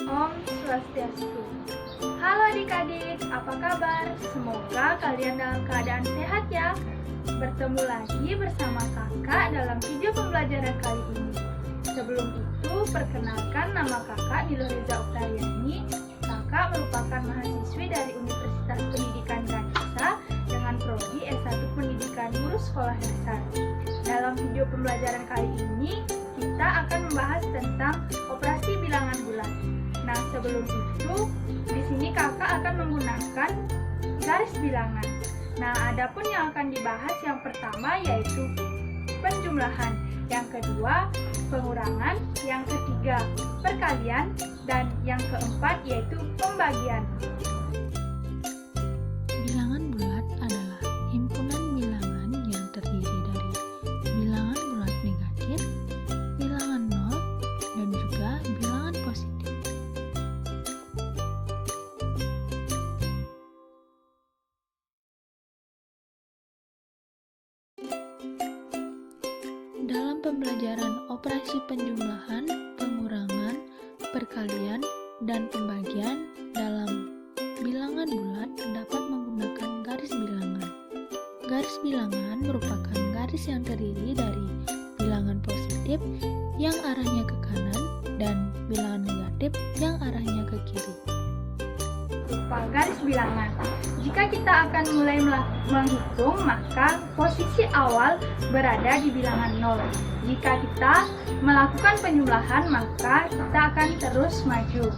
Om Swastiastu. Halo adik-adik, apa kabar? Semoga kalian dalam keadaan sehat ya. Bertemu lagi bersama kakak dalam video pembelajaran kali ini. Sebelum itu, perkenalkan nama kakak Niloriza Uktariani. Kakak merupakan mahasiswi dari Universitas Pendidikan Ganesha dengan prodi S1 Pendidikan Guru Sekolah Dasar. Dalam video pembelajaran kali ini, kita akan membahas tentang operasi bilangan bulat. Nah, sebelum itu, di sini kakak akan menggunakan garis bilangan. Nah, adapun yang akan dibahas yang pertama yaitu penjumlahan, yang kedua pengurangan, yang ketiga perkalian, dan yang keempat yaitu pembagian. Bilangan bulat adalah himpunan bilangan yang terdiri dari bilangan bulat negatif, bilangan nol, dan juga bilangan positif. Dalam pembelajaran operasi penjumlahan, pengurangan, perkalian, dan pembagian dalam bilangan bulat dapat menggunakan garis bilangan. Garis bilangan merupakan garis yang terdiri dari bilangan positif yang arahnya ke kanan dan bilangan negatif yang arahnya ke kiri. Garis bilangan. Jika kita akan mulai menghitung, maka posisi awal berada di bilangan 0. Jika kita melakukan penjumlahan, maka kita akan terus maju.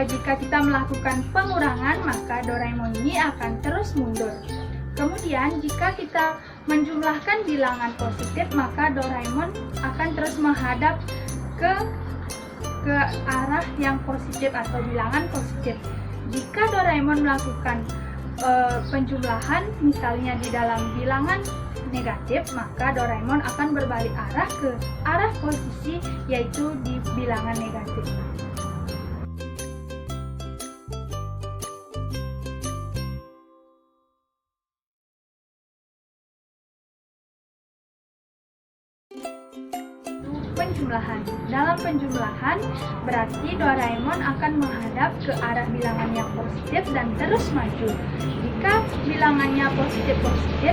Jika kita melakukan pengurangan, maka Doraemon ini akan terus mundur. Kemudian, jika kita menjumlahkan bilangan positif, maka Doraemon akan terus menghadap ke arah yang positif atau bilangan positif. Jika Doraemon melakukan penjumlahan misalnya di dalam bilangan negatif, maka Doraemon akan berbalik arah ke arah posisi yaitu di bilangan negatif. Penjumlahan. Dalam penjumlahan berarti Doraemon akan menghadap ke arah bilangan yang positif dan terus maju. Jika bilangannya positif,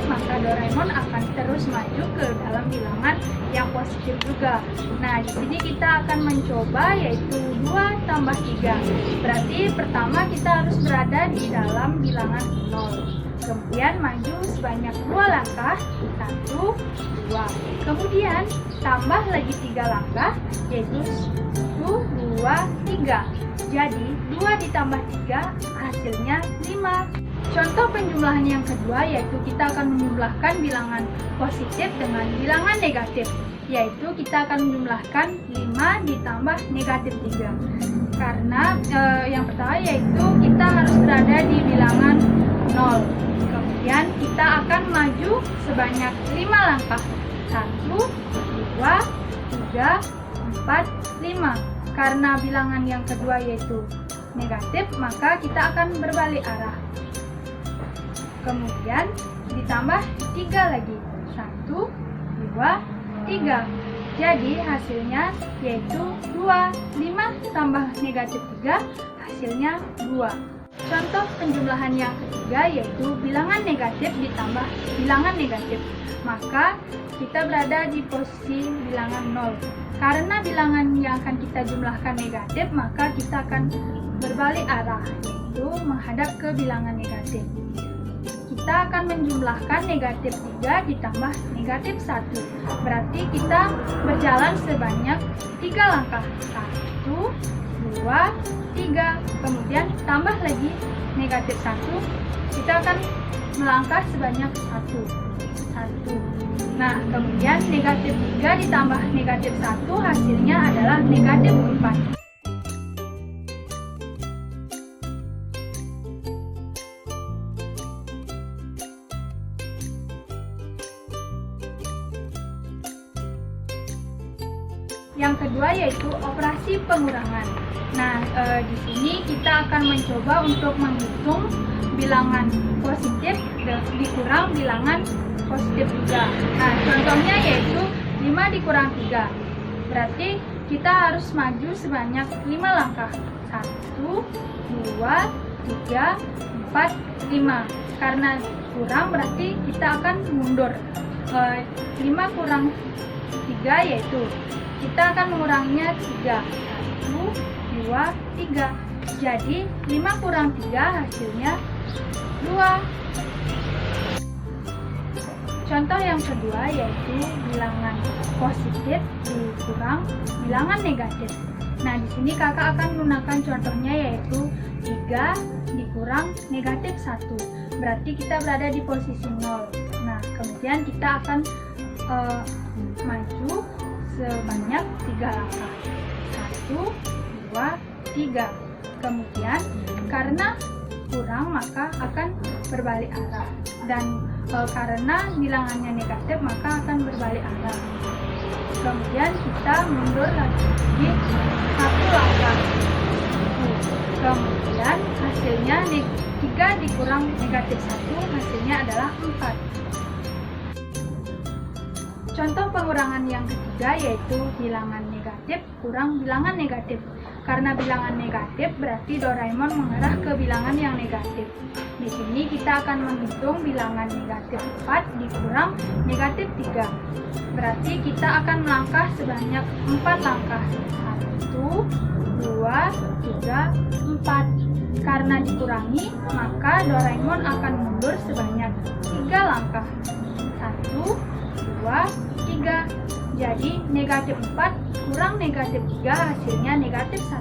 maka Doraemon akan terus maju ke dalam bilangan yang positif juga. Nah, di sini kita akan mencoba yaitu 2 tambah 3. Berarti pertama kita harus berada di dalam bilangan 0. Kemudian maju sebanyak 2 langkah, 1, 2. Kemudian tambah lagi 3 langkah, yaitu 1, 2, 3. Jadi 2 ditambah 3 hasilnya 5. Contoh penjumlahan yang kedua yaitu kita akan menjumlahkan bilangan positif dengan bilangan negatif, yaitu kita akan menjumlahkan 5 ditambah negatif 3. Karena yang pertama yaitu kita harus berada di bilangan 0. Kemudian kita akan maju sebanyak 5 langkah. 1, 2, 3, 4, 5. Karena bilangan yang kedua yaitu negatif, maka kita akan berbalik arah. Kemudian ditambah 3 lagi. 1, 2, 3. Jadi hasilnya yaitu 2. 5 tambah negatif 3 hasilnya 2. Contoh penjumlahan yang ketiga yaitu bilangan negatif ditambah bilangan negatif. Maka kita berada di posisi bilangan 0. Karena bilangan yang akan kita jumlahkan negatif, maka kita akan berbalik arah, yaitu menghadap ke bilangan negatif. Kita akan menjumlahkan negatif 3 ditambah negatif 1. Berarti kita berjalan sebanyak 3 langkah. 1, 2, 3. Kemudian tambah lagi negatif 1. Kita akan melangkah sebanyak 1. Nah, kemudian negatif 3 ditambah negatif 1 hasilnya adalah negatif 4. Yang kedua yaitu operasi pengurangan. Nah, di sini kita akan mencoba untuk menghitung bilangan positif dikurang bilangan positif juga. Nah, contohnya yaitu 5 dikurang 3. Berarti kita harus maju sebanyak 5 langkah. 1, 2, 3, 4, 5. Karena kurang berarti kita akan mundur. 5 kurang 3 yaitu kita akan menguranginya 3. 1, 2, 3. Jadi 5 kurang 3 hasilnya 2. Contoh yang kedua yaitu bilangan positif dikurang bilangan negatif. Nah, di sini kakak akan menggunakan contohnya yaitu 3 dikurang negatif 1. Berarti kita berada di posisi 0. Nah, kemudian kita akan maju sebanyak 3 langkah. 1, 2, 3. Kemudian karena kurang maka akan berbalik arah, dan karena bilangannya negatif maka akan berbalik arah. Kemudian kita mundur lagi 1 langkah. Kemudian hasilnya 3 dikurang negatif 1 hasilnya adalah 4. Contoh pengurangan yang ketiga yaitu bilangan negatif kurang bilangan negatif. Karena bilangan negatif berarti Doraemon mengarah ke bilangan yang negatif. Di sini kita akan menghitung bilangan negatif 4 dikurang negatif 3. Berarti kita akan melangkah sebanyak 4 langkah. 1, 2, 3, 4. Karena dikurangi, maka Doraemon akan mundur sebanyak 3 langkah. 1, 2, 3. Jadi negatif 4 kurang negatif 3 hasilnya negatif 1.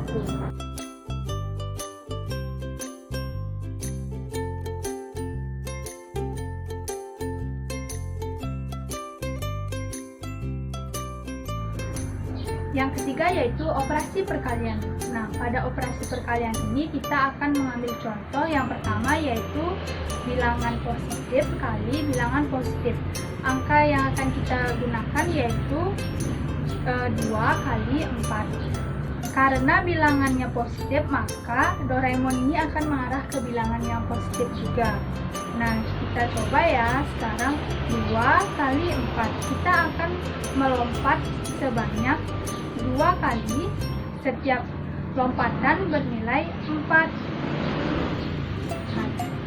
Yang ketiga yaitu operasi perkalian. Nah, pada operasi perkalian ini kita akan mengambil contoh yang pertama yaitu bilangan positif kali bilangan positif. Angka yang akan kita gunakan yaitu 2 kali 4. Karena bilangannya positif, maka Doraemon ini akan mengarah ke bilangan yang positif juga. Nah, kita coba ya sekarang 2 kali 4. Kita akan melompat sebanyak 2 kali, setiap lompatan bernilai 4.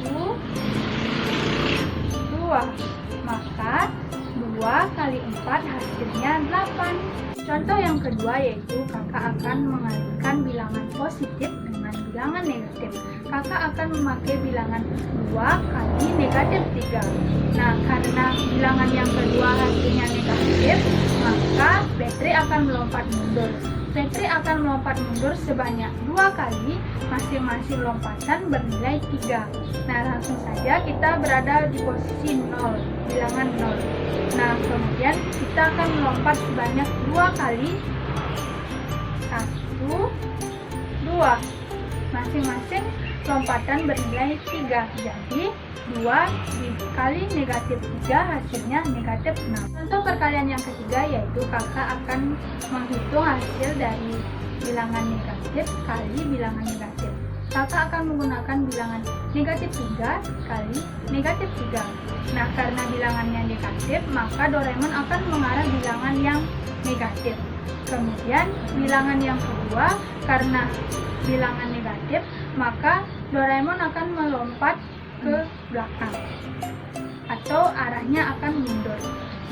1, 2. Maka 2 kali 4 hasilnya 8. Contoh yang kedua yaitu kakak akan mengalihkan bilangan positif dengan bilangan negatif. Kakak akan memakai bilangan 2 kali negatif 3. Nah, karena bilangan yang kedua hasilnya negatif, maka Petri akan melompat mundur. Petri akan melompat mundur sebanyak 2 kali, masing-masing lompatan bernilai 3. Nah, langsung saja kita berada di posisi 0, bilangan 0. Nah, kemudian kita akan melompat sebanyak 2 kali. 1, 2. Masing-masing lompatan bernilai 3. Jadi 2 dikali negatif 3 hasilnya negatif 6. Contoh perkalian yang ketiga yaitu kakak akan menghitung hasil dari bilangan negatif kali bilangan negatif. Kakak akan menggunakan bilangan negatif 3 kali negatif 3. Nah, karena bilangannya negatif, maka Doraemon akan mengarah bilangan yang negatif. Kemudian bilangan yang kedua, karena bilangan negatif, maka Doraemon akan melompat ke belakang atau arahnya akan mundur.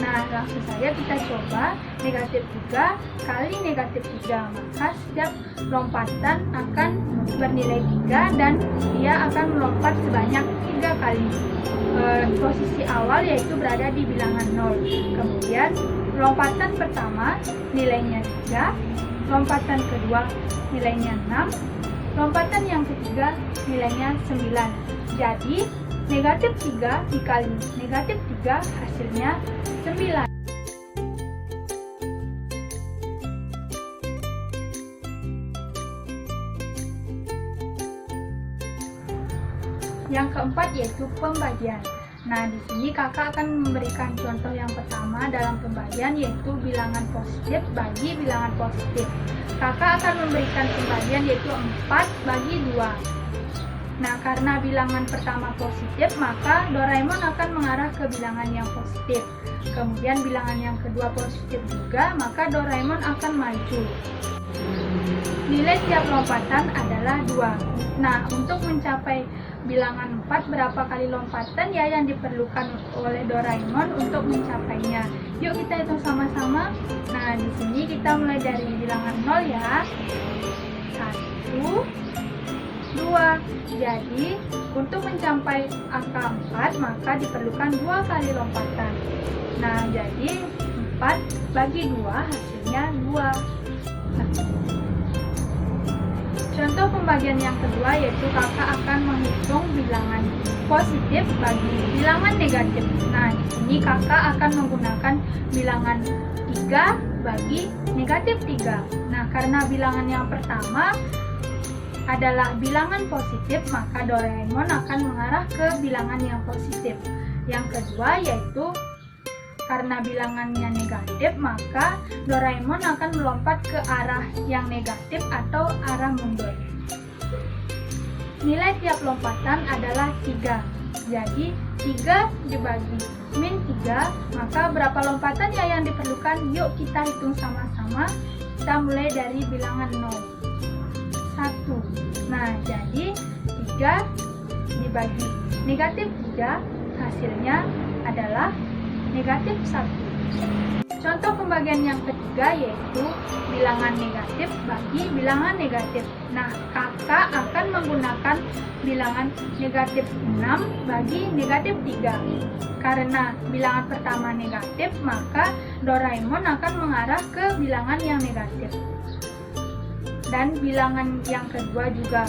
Nah, langsung saja kita coba negatif 3 kali negatif 3. Maka setiap lompatan akan bernilai 3 dan dia akan melompat sebanyak 3 kali. Posisi awal yaitu berada di bilangan 0. Kemudian lompatan pertama nilainya 3, lompatan kedua nilainya 6, lompatan yang ketiga nilainya 9. Jadi negatif 3 dikali negatif 3 hasilnya 9. Yang keempat yaitu pembagian. Nah, di sini kakak akan memberikan contoh yang pertama dalam pembagian yaitu bilangan positif bagi bilangan positif. Kakak akan memberikan pembagian yaitu 4 bagi 2. Nah, karena bilangan pertama positif, maka Doraemon akan mengarah ke bilangan yang positif. Kemudian bilangan yang kedua positif juga, maka Doraemon akan maju. Nilai tiap lompatan adalah 2. Nah, untuk mencapai bilangan 4, berapa kali lompatan ya yang diperlukan oleh Doraemon untuk mencapainya? Yuk kita hitung sama-sama. Nah, di sini kita mulai dari bilangan 0 ya. 1, 2. Jadi, untuk mencapai angka 4, maka diperlukan 2 kali lompatan. Nah, jadi 4 bagi 2 hasilnya 2. Contoh pembagian yang kedua yaitu kakak akan menghitung bilangan positif bagi bilangan negatif. Nah, di sini kakak akan menggunakan bilangan 3 bagi negatif 3. Nah, karena bilangan yang pertama adalah bilangan positif, maka Doraemon akan mengarah ke bilangan yang positif. Yang kedua yaitu karena bilangannya negatif, maka Doraemon akan melompat ke arah yang negatif atau arah mundur. Nilai tiap lompatan adalah 3. Jadi 3 dibagi min 3, maka berapa lompatan ya yang diperlukan? Yuk kita hitung sama-sama. Kita mulai dari bilangan 0. 1. Nah, jadi 3 dibagi negatif 3, hasilnya adalah negatif 1. Contoh pembagian yang ketiga yaitu bilangan negatif bagi bilangan negatif. Nah, kakak akan menggunakan bilangan negatif 6 bagi negatif 3. Karena bilangan pertama negatif, maka Doraemon akan mengarah ke bilangan yang negatif. Dan bilangan yang kedua juga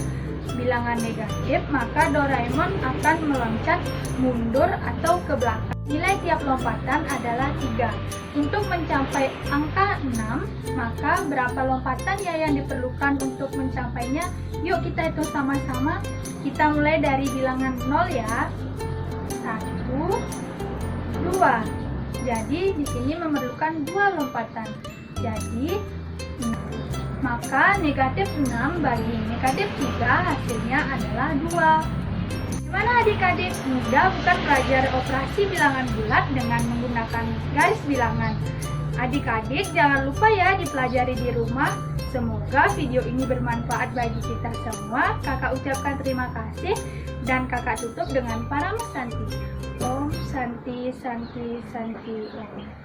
bilangan negatif, maka Doraemon akan meloncat mundur atau ke belakang. Nilai tiap lompatan adalah 3. Untuk mencapai angka 6, maka berapa lompatan ya yang diperlukan untuk mencapainya? Yuk kita hitung sama-sama. Kita mulai dari bilangan 0 ya. 1, 2. Jadi di sini memerlukan 2 lompatan. Jadi maka negatif 6 bagi negatif 3 hasilnya adalah 2. Gimana adik-adik? Mudah bukan belajar operasi bilangan bulat dengan menggunakan garis bilangan? Adik-adik jangan lupa ya dipelajari di rumah. Semoga video ini bermanfaat bagi kita semua. Kakak ucapkan terima kasih dan kakak tutup dengan Parama Santi. Om Santi Santi Santi Om.